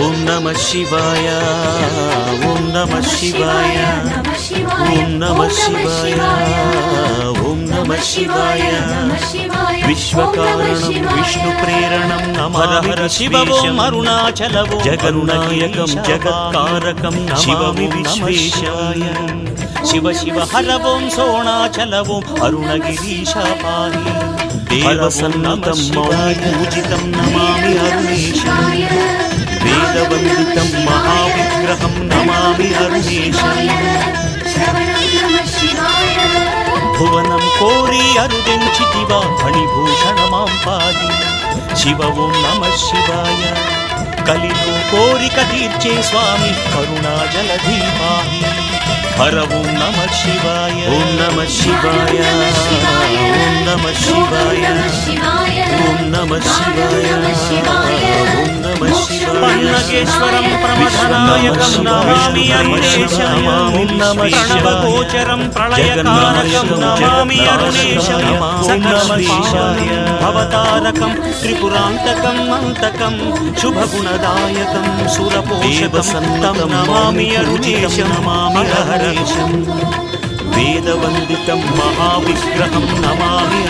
ఓం నమః శివాయ ఓం నమః శివాయ ఓం నమః శివాయ ఓం నమః శివాయ విశ్వకారణం విష్ణు ప్రేరణం నమః శివం అరుణాచలవం జగన్నాయకం జగత్కారకం శివమి విశ్వేశాయ శివ శివ హర ఓం సోణాచలవం అరుణగిరీశ పాహి దేవసన్నతం మౌని పూజితం నమామి అరుణేశం వేదవందితం మహావిగ్రహం నమామి అరుణేశం భువనం కోరి అరుదెంచితివా ఫణిభూషణమాం పాది శివ ఓం నమః శివాయ కలిలో కోరిక తీర్చే స్వామి కరుణాజలధీ పాహి హర ఓం నమః శివాయ ఓం నమః శివాయ ఓం నమః శివాయ ఓం నమః శివాయ ఓం నమః శివాయ పన్నగేశ్వరం ప్రమథనాయకం నమామి అరుణేశం ప్రణవగోచరం ప్రళయకారకం నమామి అరుణేశం సకలమేశాయ భవతారకం త్రిపురాంతకం అంతకం శుభగుణదాయకం సురపోషకం తం నమామి అరుణేశం నమామి హరేశం వేదవందితం మహావిగ్రహం నమామి